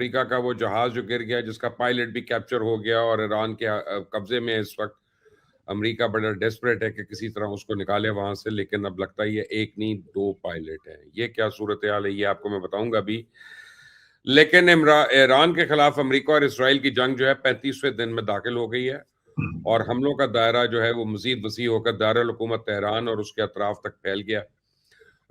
Africa का वो जहाज जो गिर गया जिसका पायलट भी कैप्चर हो गया और ईरान के कब्जे में इस वक्त। अमेरिका बड़ा डेस्परेट है कि किसी तरह उसको निकाले वहां से, लेकिन अब लगता है ये एक नहीं दो पायलट हैं। ये क्या सूरत हाल है ये आपको मैं बताऊंगा अभी। लेकिन ईरान के खिलाफ अमेरिका और इसराइल की जंग जो है 35वें दिन में दाखिल हो गई है और हमलों का दायरा जो है वो मजीद वसी होकर दारुल हुकूमत तेहरान और उसके अतराफ तक फैल गया।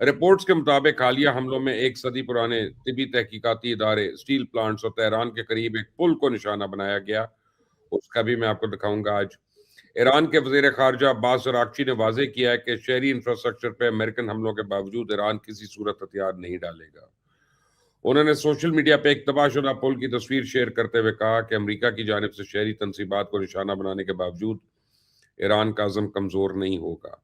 रिपोर्ट्स के मुताबिक हालिया हमलों में एक सदी पुराने तिबी तहकीकाती इदारे, स्टील प्लांट्स और तेहरान के करीब एक पुल को निशाना बनाया गया। उसका भी मैं आपको दिखाऊंगा आज। ईरान के वजीर खारजा अब्बास अरागची ने वाजे किया है कि शहरी इंफ्रास्ट्रक्चर पर अमेरिकन हमलों के बावजूद ईरान किसी सूरत हथियार नहीं डालेगा। उन्होंने सोशल मीडिया पर एक तबाहशुदा पुल की तस्वीर शेयर करते हुए कहा कि अमेरिका की जानिब से शहरी तनसीबात को निशाना बनाने के बावजूद ईरान का अज़म कमजोर नहीं होगा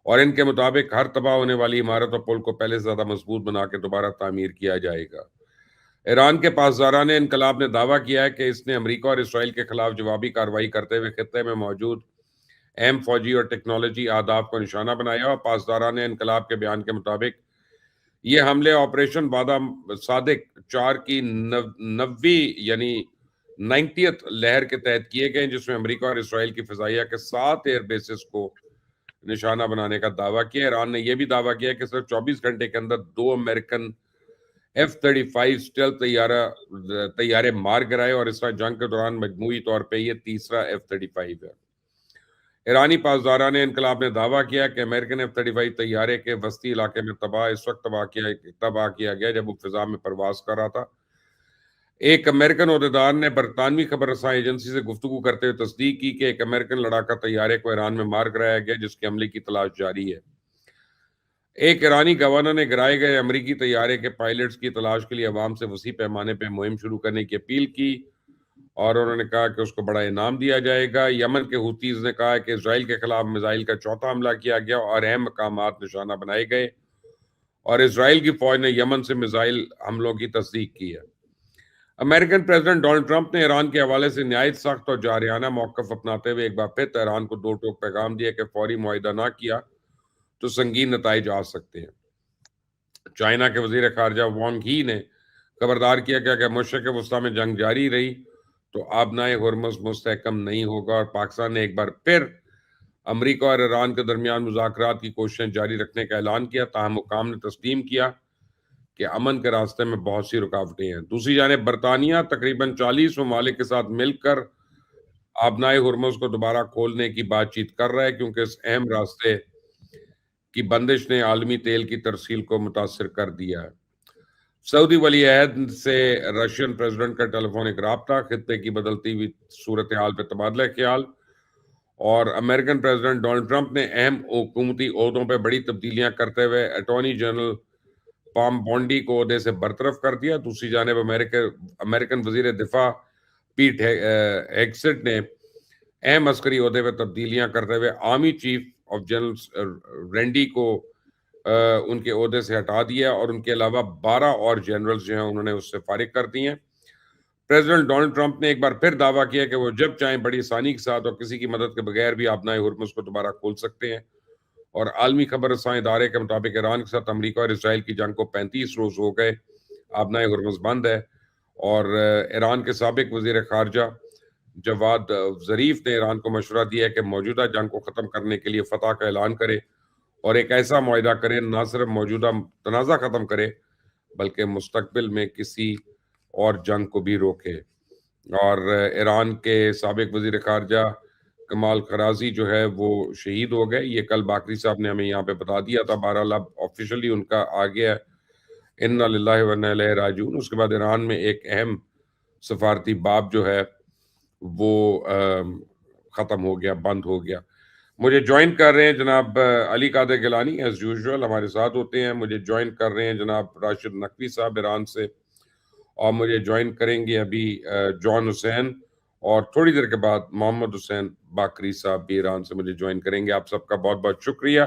और इनके मुताबिक हर तबाह होने वाली इमारत और पुल को पहले से ज्यादा मजबूत बना के दोबारा तामीर किया जाएगा। ईरान के पासदारान इनकलाब ने दावा किया है कि इसने अमेरिका और इसराइल के खिलाफ जवाबी कार्रवाई करते हुए खित्ते में मौजूद अहम फौजी और टेक्नोलॉजी आदाब को निशाना बनाया और पासदारान इनकलाब के बयान के मुताबिक ये हमले ऑपरेशन वादा सादिक 4 की 90वीं यानी 90th लहर के तहत किए गए, जिसमें अमेरिका और इसराइल की फिजाइया के 7 एयर बेसिस को निशाना बनाने का दावा किया। ईरान ने यह भी दावा किया कि सिर्फ 24 घंटे के अंदर 2 अमेरिकन F-35 स्टेल्थ तैयारे मार गिराए और इस तरह जंग के दौरान मजमूई तौर पर यह तीसरा F-35 है। ईरानी पासदारान इनकलाब ने दावा किया कि अमेरिकन F-35 तैयारे के वस्ती इलाके में इस वक्त तबाह किया गया जब वो फिजा में परवाज कर रहा था। एक अमेरिकन ओहदेदार ने बरतानवी खबर रसां एजेंसी से गुफ्तगू करते हुए तस्दीक की कि एक अमेरिकन लड़ाका तैयारे को ईरान में मार गिराया गया, जिसके हमले की तलाश जारी है। एक ईरानी गवर्नर ने गिराए गए अमेरिकी तैयारे के पायलट्स की तलाश के लिए अवाम से वसी पैमाने पर मुहिम शुरू करने की अपील की और उन्होंने कहा कि उसको बड़ा इनाम दिया जाएगा। यमन के हुतीज ने कहा कि इसराइल के खिलाफ मिसाइल का चौथा हमला किया गया और अहम मकामात निशाना बनाए गए और इसराइल की फौज ने यमन से मिसाइल हमलों की तस्दीक की है। अमेरिकन प्रेसिडेंट डोनाल्ड ट्रंप ने ईरान के हवाले से नहायत सख्त और जारियाना मौकफ अपनाते हुए एक बार फिर तेहरान को दो टोक पैगाम दिया कि फौरी मुआहिदा ना किया तो संगीन नताइज आ सकते हैं। चाइना के वजीर खारजा वांग ही ने खबरदार किया कि अगर मशरक़ वस्ता में जंग जारी रही तो आबनाए हुर्मुज़ मुस्तहकम नहीं होगा और पाकिस्तान ने एक बार फिर अमेरिका और ईरान के दरमियान मुज़ाकरात की कोशिशें जारी रखने का ऐलान किया। ताहम हुक्काम ने तस्लीम किया कि अमन के रास्ते में बहुत सी रुकावटें हैं। दूसरी जानिब बरतानिया तकरीबन 40 ममालिक के साथ मिलकर आबनाए हुर्मुज़ को दोबारा खोलने की बातचीत कर रहा है, क्योंकि इस अहम रास्ते की बंदिश ने आलमी तेल की तरसील को मुतासर कर दिया है। सऊदी वली अहद से रशियन प्रेसिडेंट का टेलीफोनिक राब्ता, खित्ते की बदलती हुई सूरत हाल पर तबादला ख्याल और अमेरिकन प्रेसिडेंट डोनाल्ड ट्रंप ने अहम हुकूमती ओहदों पर बड़ी तब्दीलियां करते हुए अटॉर्नी जनरल पॉम बॉन्डी को ओहदे से बरतरफ कर दिया। दूसरी जानिब अमेरिकन वजीर दिफा पीट हेगसेट ने अहम अस्करी ओहदे पर तब्दीलियां करते हुए आर्मी चीफ ऑफ जनरल रेंडी को उनके ओहदे से हटा दिया और उनके अलावा 12 और जनरल्स जो हैं उन्होंने उससे फारिग कर दिए हैं। प्रेसिडेंट डोनाल्ड ट्रंप ने एक बार फिर दावा किया कि वो जब चाहें बड़ी आसानी के साथ और किसी की मदद के बगैर भी आबनाए हुर्मुज़ को दोबारा खोल सकते हैं और आलमी खबर रसां इदारे के मुताबिक ईरान के साथ अमेरिका और इसराइल की जंग को 35 रोज हो गए, आबनाए हुर्मुज़ बंद है और ईरान के साबिक वजीर खारजा जवाद ज़रीफ ने ईरान को मशवरा दिया है कि मौजूदा जंग को ख़त्म करने के लिए फतह का ऐलान करे और एक ऐसा मुआहिदा करे ना सिर्फ मौजूदा तनाज़ा ख़त्म करे बल्कि मुस्तकबिल में किसी और जंग को भी रोके। और ईरान के साबिक वजीर खारजा कमाल खराजी जो है वो शहीद हो गए। ये कल बाकरी साहब ने हमें यहाँ पे बता दिया था। बहरहाल अब ऑफिशियली उनका आ गया इन्ना लिल्लाहि व इन्ना इलैहि राजिऊन। उसके बाद ईरान में एक अहम सफारती बाब जो है वो ख़त्म हो गया, बंद हो गया। मुझे ज्वाइन कर रहे हैं जनाब अली कादर गिलानी, एज यूजुअल हमारे साथ होते हैं। मुझे ज्वाइन कर रहे हैं जनाब राशिद नकवी साहब ईरान से और मुझे ज्वाइन करेंगे अभी जॉन हुसैन और थोड़ी देर के बाद मोहम्मद हुसैन बाकरी साहब भी ईरान से मुझे ज्वाइन करेंगे। आप सबका बहुत बहुत शुक्रिया।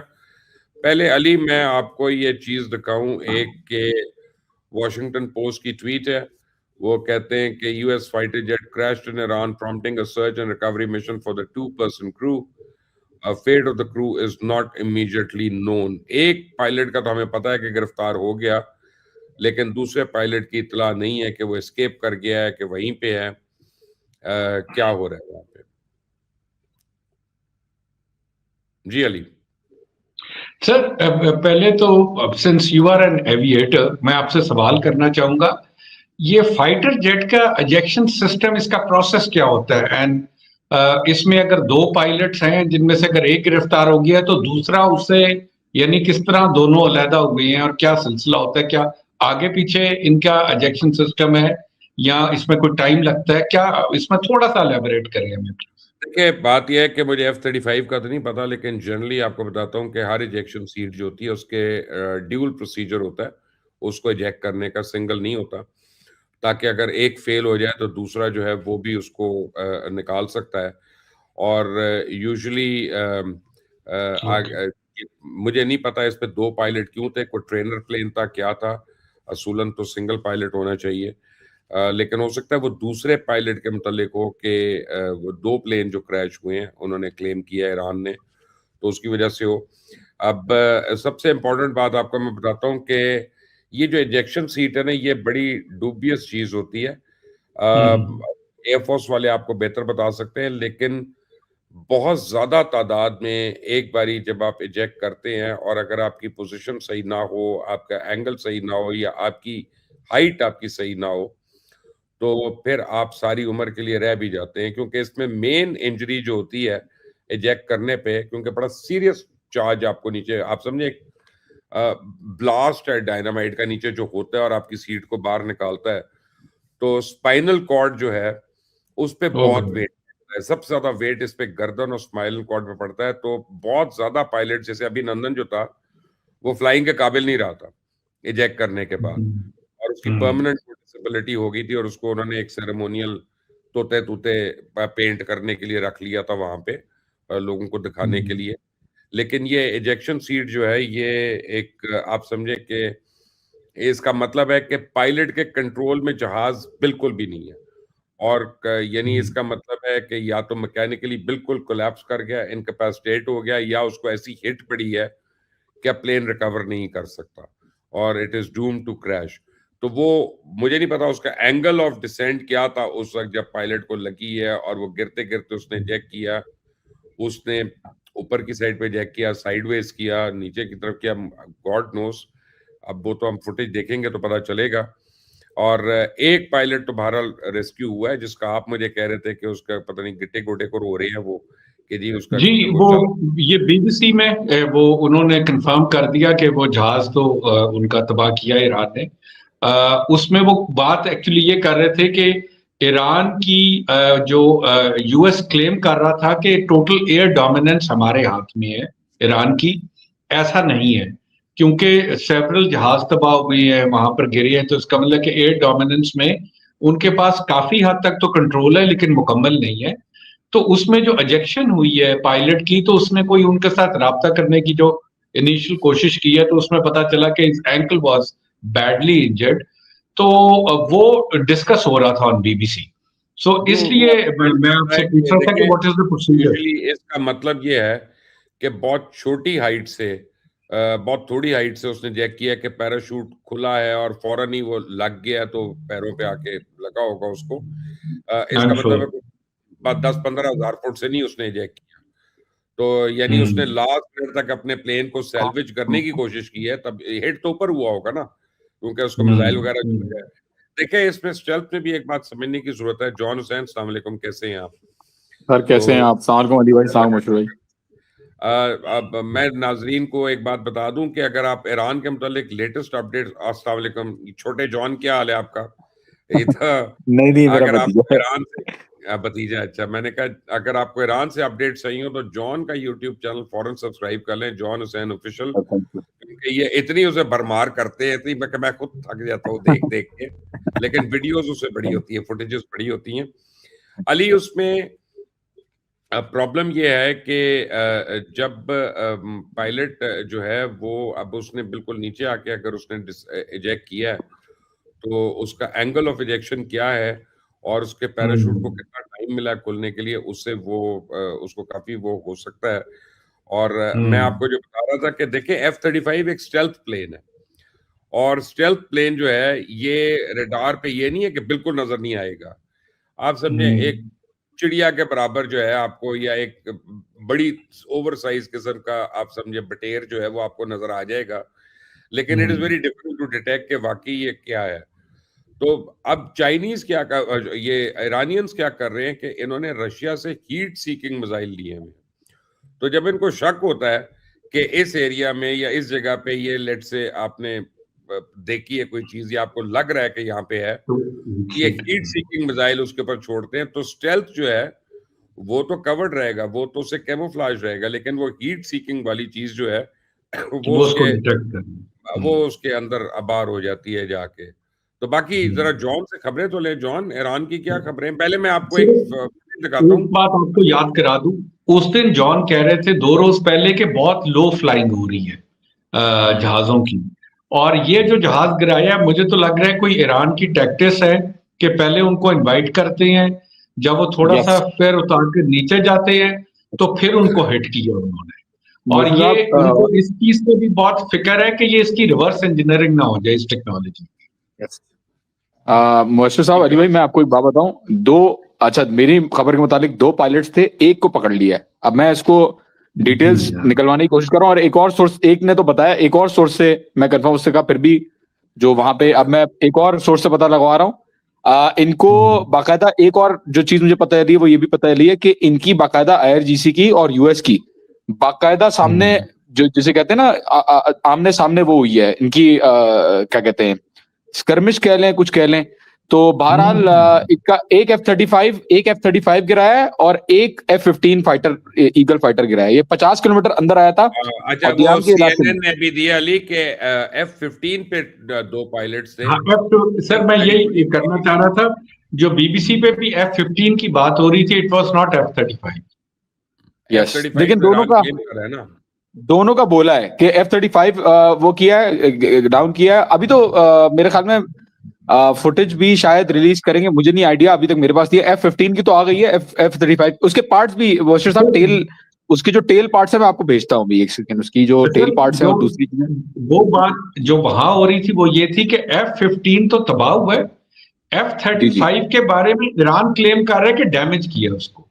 पहले अली मैं आपको ये चीज़ दिखाऊं, एक के वॉशिंगटन पोस्ट की ट्वीट है। वो कहते हैं कि US fighter jet crashed in Iran prompting a search and recovery mission for the 2-person crew. Fate of the crew is not immediately known. एक पायलट का तो हमें पता है कि गिरफ्तार हो गया, लेकिन दूसरे पायलट की इत्तला नहीं है कि वो एस्केप कर गया है, कि वहीं पे है। क्या हो रहा है वहां पे? जी अली। सर, पहले तो since you are an aviator, मैं आपसे सवाल करना चाहूंगा, ये फाइटर जेट का एजेक्शन सिस्टम, इसका प्रोसेस क्या होता है? एंड इसमें अगर दो पायलट्स हैं जिनमें से अगर एक गिरफ्तार हो गया तो दूसरा उससे, यानी किस तरह दोनों अलहदा हुए हैं और क्या सिलसिला होता है? क्या आगे पीछे इनका एजेक्शन सिस्टम है या इसमें कोई टाइम लगता है? क्या इसमें थोड़ा सा एलेबोरेट करें हमें। देखिए, बात यह है कि मुझे F-35 का तो नहीं पता, लेकिन जनरली आपको बताता हूँ कि हर इजेक्शन सीट जो होती है उसके ड्यूल प्रोसीजर होता है। उसको इजेक्ट करने का सिंगल नहीं होता, ताकि अगर एक फेल हो जाए तो दूसरा जो है वो भी उसको निकाल सकता है। और यूजुअली मुझे नहीं पता इस पे दो पायलट क्यों थे, कोई ट्रेनर प्लेन था, क्या था? असूलन तो सिंगल पायलट होना चाहिए। लेकिन हो सकता है वो दूसरे पायलट के मुतालिक हो कि वो दो प्लेन जो क्रैश हुए हैं उन्होंने क्लेम किया ईरान ने, तो उसकी वजह से हो। अब सबसे इम्पोर्टेंट बात आपको मैं बताता हूँ कि ये जो इजेक्शन सीट है ना, ये बड़ी डूबियस चीज होती है। एयरफोर्स वाले आपको बेहतर बता सकते हैं, लेकिन बहुत ज्यादा तादाद में एक बारी जब आप इजेक्ट करते हैं और अगर आपकी पोजीशन सही ना हो, आपका एंगल सही ना हो, या आपकी हाइट आपकी सही ना हो, तो फिर आप सारी उम्र के लिए रह भी जाते हैं। क्योंकि इसमें मेन इंजरी जो होती है इजेक्ट करने पे, क्योंकि बड़ा सीरियस चार्ज आपको नीचे, आप समझे ब्लास्ट है डायनामाइट का नीचे जो होता है और आपकी सीट को बाहर निकालता है, तो स्पाइनल कॉर्ड जो है उस पे बहुत वेट है। सबसे ज्यादा वेट इस पे गर्दन और स्पाइनल कॉर्ड पे पड़ता है। तो बहुत ज्यादा पायलट, जैसे अभिनंदन जो था, वो फ्लाइंग के काबिल नहीं रहा था इजेक्ट करने के बाद, और उसकी परमानेंट डिसेबिलिटी हो गई थी, और उसको उन्होंने एक सेरेमोनियल तोते तूते पेंट करने के लिए रख लिया था वहां पे, लोगों को दिखाने के लिए। लेकिन ये इजेक्शन सीट जो है, ये एक आप समझे कि इसका मतलब है कि पायलट के कंट्रोल में जहाज बिल्कुल भी नहीं है। और यानी इसका मतलब है कि या तो मैकेनिकली बिल्कुल कोलैप्स कर गया, इनकैपेसिटेट हो गया, या उसको ऐसी हिट पड़ी है कि प्लेन रिकवर नहीं कर सकता और it is doom to crash. तो वो, मुझे नहीं पता उसका एंगल ऑफ डिसेंट क्या था उस वक्त जब पायलट को लगी है, और वो गिरते गिरते उसने जैक किया, उसने ऊपर की साइड पे जैक किया, साइडवेज किया, नीचे की तरफ किया, गॉड नोस। अब वो तो हम फुटेज देखेंगे तो पता चलेगा। और एक पायलट तो बहरहाल रेस्क्यू हुआ है, जिसका आप मुझे कह रहे थे कि उसका पता नहीं गिट्टे गोटे को रो रहे हैं वो, कि जी उसका जी, वो वो चल। ये बीबीसी में वो उन्होंने कंफर्म कर दिया कि वो जहाज तो उनका तबाह किया ईरान ने। उसमें वो बात एक्चुअली ये कर रहे थे कि ईरान की जो यूएस क्लेम कर रहा था कि टोटल एयर डोमिनेंस हमारे हाथ में है ईरान की। ऐसा नहीं है, क्योंकि सेवरल जहाज तबाह हुए हैं, वहां पर गिरे हैं, तो इसका मतलब कि एयर डोमिनेंस में उनके पास काफी हद तक तो कंट्रोल है, लेकिन मुकम्मल नहीं है। तो उसमें जो एजेक्शन हुई है पायलट की, तो उसने कोई उनके साथ राब्ता करने की जो इनिशियल कोशिश की है, तो उसमें पता चला कि इस एंकल वाज बैडली इंजर्ड। तो वो डिस्कस हो रहा था ऑन बीबीसी। सो वो इसलिए मैंने मैं सुना है आपसे पूछ कि रहा था कि देखिए, what is the procedure. Usually इसका मतलब ये है कि बहुत छोटी हाइट से, बहुत थोड़ी हाइट से उसने जैक किया कि पैराशूट खुला है और फौरन ही वो लग गया, तो पैरों पे आके लगा होगा उसको। आई एम इसका मतलब श्योर। है 10-15 हज़ार फुट से नहीं उसने जैक किया। तो यानी उसने लास्ट मिनट तक अपने प्लेन को सैल्वेज करने की कोशिश की है, तब हिट तो ऊपर हुआ होगा ना, क्योंकि उसको मिसाइल वगैरह जो है। देखिए, इसमें स्टेल्थ में भी एक बात समझने की जरूरत है। जॉन हुसैन, अस्सलाम वालेकुम, कैसे हैं आप? सर कैसे हैं तो आप? सलाम अलैकुम अली भाई, सलाम मशहूर भाई। अब मैं नाजरीन को एक बात बता दूं कि अगर आप ईरान के मुतालिक लेटेस्ट अपडेट, अस्सलाम वालेकुम छोटे जॉन, क्या हाल है आपका? ये तो, नहीं नहीं, मेरा अगर भतीजा आपको है। ईरान से भतीजा, अच्छा, मैंने कहा अगर आपको ईरान से अपडेट चाहिए हो तो जॉन का यूट्यूब चैनल फौरन सब्सक्राइब कर लें, John Hussain official. Thank you. क्योंकि ये इतनी उसे भरमार करते हैं, इतनी मैं खुद थक जाता हूँ देख देख के, लेकिन वीडियोस उससे बड़ी होती है, फुटेजेस बड़ी होती हैं। अली, उसमें प्रॉब्लम ये है कि जब पायलट जो है वो, अब उसने बिल्कुल नीचे आके अगर उसने इजेक्ट किया है, तो उसका एंगल ऑफ इजेक्शन क्या है और उसके पैराशूट को कितना टाइम मिला है खुलने के लिए, उससे वो उसको काफी वो हो सकता है। और मैं आपको जो बता रहा था कि देखिए, F-35 एक स्टेल्थ प्लेन है, और स्टेल्थ प्लेन जो है ये रडार पे ये नहीं है कि बिल्कुल नजर नहीं आएगा। आप समझे एक चिड़िया के बराबर जो है आपको, या एक बड़ी ओवर साइज किस्म का आप समझे बटेर जो है वो आपको नजर आ जाएगा, लेकिन it is very difficult to detect कि वाकई ये क्या है। तो अब चाइनीज क्या कर, ये ईरानियंस क्या कर रहे हैं कि इन्होंने रशिया से हीट सीकिंग मिसाइल लिए हैं। तो जब इनको शक होता है कि इस एरिया में या इस जगह पे ये लेट से आपने देखी है कोई चीज या आपको लग रहा है कि यहाँ पे है, ये हीट सीकिंग मिसाइल उसके ऊपर छोड़ते हैं। तो स्टेल्थ जो है वो तो कवर्ड रहेगा, वो तो उससे कैमोफ्लेज रहेगा, लेकिन वो हीट सीकिंग वाली चीज जो है वो उसके अंदर अबार हो जाती है जाके। तो बाकी जरा जॉन से खबरें तो ले। जॉन, ईरान की क्या खबरें? पहले मैं आपको एक दिखाता हूँ, बात आपको याद करा दूं। उस दिन जॉन कह रहे थे 2 रोज पहले कि बहुत लो फ्लाइंग हो रही है जहाजों की, और ये जो जहाज गिराया मुझे तो लग रहा है कोई ईरान की टैक्टिस है कि पहले उनको इनवाइट करते हैं, जब वो थोड़ा सा पैर उतार के नीचे जाते हैं तो फिर उनको हिट किया उन्होंने। और ये उनको इस चीज से भी बहुत फिक्र है कि ये इसकी रिवर्स इंजीनियरिंग ना हो जाए इस टेक्नोलॉजी। मुबश्शिर साहब, अली भाई, मैं आपको एक बात बताऊं। अच्छा, मेरी खबर के मुताबिक 2 पायलट्स थे, एक को पकड़ लिया है। अब मैं इसको डिटेल्स निकलवाने की कोशिश कर रहा हूं, और एक और सोर्स, एक ने तो बताया, एक और सोर्स से मैं कंफर्म उससे कहा, फिर भी जो वहां पे, अब मैं एक और सोर्स से पता लगवा रहा हूं। इनको बाकायदा एक और जो चीज मुझे पता चली है वो ये भी पता चली है कि इनकी बाकायदा IRGC की और US की बाकायदा सामने, जो जिसे कहते हैं ना आमने सामने, वो हुई है इनकी, क्या कहते हैं, स्कर्मिश कह लें, कुछ कह लें। तो बहरहाल इनका एक F-35 गिराया है और एक F-15 फाइटर, ईगल फाइटर गिराया है। ये 50 किलोमीटर अंदर आया था। अच्छा, वो CNN ने भी दिया अली के F-15 पे 2 पायलट्स थे। सर मैं यही करना चाह रहा था, जो BBC पे भी F-15 की बात हो रही थी, it was not F-35। Yes, लेकिन दोनों का बोला है कि F-35 वो किया है, डाउन किया है। अभी तो मेरे ख्याल में फुटेज भी शायद रिलीज करेंगे, मुझे नहीं आइडिया अभी तक मेरे पास। ये F-15 की तो आ गई है, F-35 उसके पार्ट्स भी, मुबश्शिर साहब, टेल, उसकी जो टेल पार्ट्स है मैं आपको भेजता हूँ भी, एक सेकंड। उसकी जो टेल पार्ट्स है और दूसरी वो बात जो वहां हो रही थी वो ये थी कि F-15 तो तबाह हुआ है, F-35 के बारे में ईरान क्लेम कर रहा है कि डैमेज किया उसको।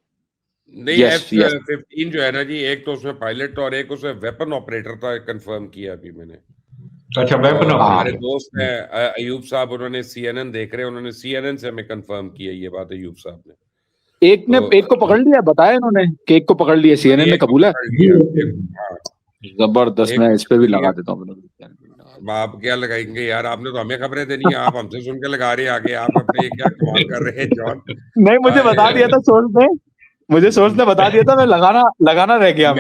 नहीं, F-15 जो है ना जी, एक तो उसमें पायलट था और एक उसमें वेपन ऑपरेटर था, कंफर्म किया अभी मैंने। अच्छा, वेपन ऑपरेटर। हमारे दोस्त हैं अयूब साहब, उन्होंने CNN देख रहे हैं, उन्होंने CNN से हमें कंफर्म किया ये बात। अयूब साहब ने एक को पकड़ लिया, बताया इन्होंने कि एक को पकड़ लिया, CNN ने कबूला। जबरदस्त, मैं इस पे भी लगा देता हूँ। आप क्या लगाएंगे यार, आपने तो हमें खबरें देनी है, आप हमसे सुन के लगा रहे हैं आगे। आप अपने क्या कमाल कर रहे हैं जॉन? नहीं, मुझे बता दिया था सोर्स ने, मुझे सोर्स ने बता दिया था, मैं लगाना रह गया।